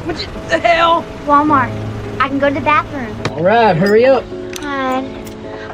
What the hell? Walmart. I can go to the bathroom. All right, hurry up. Hon,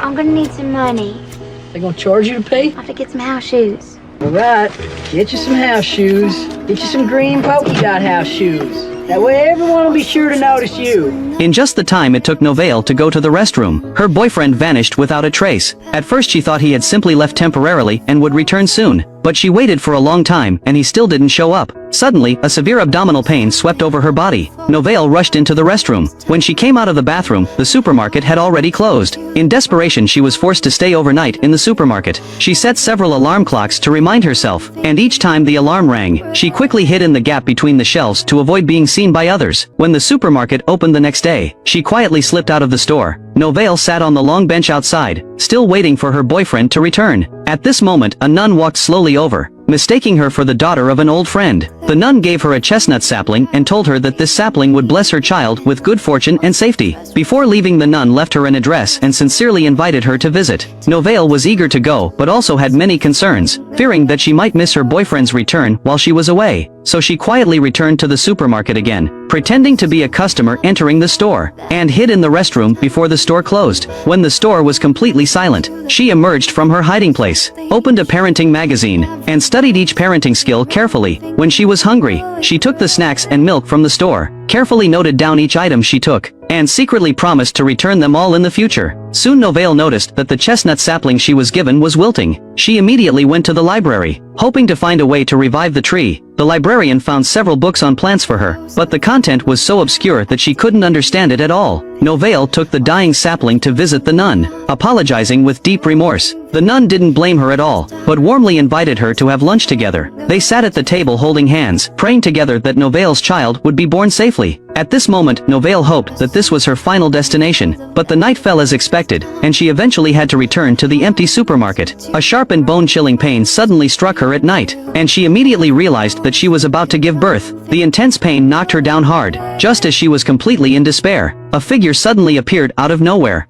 I'm gonna need some money. They gonna charge you to pay? I have to get some house shoes. All right, get you some house shoes. Get you some green polka dot house shoes. That way everyone will be sure to notice you. In just the time it took Novelle to go to the restroom, her boyfriend vanished without a trace. At first she thought he had simply left temporarily and would return soon, but she waited for a long time and he still didn't show up. Suddenly, a severe abdominal pain swept over her body. Novelle rushed into the restroom. When she came out of the bathroom, the supermarket had already closed. In desperation she was forced to stay overnight in the supermarket. She set several alarm clocks to remind herself, and each time the alarm rang, she quickly hid in the gap between the shelves to avoid being seen by others. When the supermarket opened the next day, she quietly slipped out of the store. Novelle sat on the long bench outside, still waiting for her boyfriend to return. At this moment, a nun walked slowly over, mistaking her for the daughter of an old friend. The nun gave her a chestnut sapling and told her that this sapling would bless her child with good fortune and safety. Before leaving, the nun left her an address and sincerely invited her to visit. Novelle was eager to go but also had many concerns, fearing that she might miss her boyfriend's return while she was away. So she quietly returned to the supermarket again, pretending to be a customer entering the store, and hid in the restroom before the store closed. When the store was completely silent, she emerged from her hiding place, opened a parenting magazine, and studied each parenting skill carefully. When she was hungry, she took the snacks and milk from the store, carefully noted down each item she took, and secretly promised to return them all in the future. Soon Novelle noticed that the chestnut sapling she was given was wilting. She immediately went to the library, hoping to find a way to revive the tree. The librarian found several books on plants for her, but the content was so obscure that she couldn't understand it at all. Novelle took the dying sapling to visit the nun, apologizing with deep remorse. The nun didn't blame her at all, but warmly invited her to have lunch together. They sat at the table holding hands, praying together that Novelle's child would be born safely. At this moment, Novelle hoped that this was her final destination, but the night fell as expected, and she eventually had to return to the empty supermarket. A sharp and bone-chilling pain suddenly struck her at night, and she immediately realized that she was about to give birth. The intense pain knocked her down hard. Just as she was completely in despair, a figure suddenly appeared out of nowhere.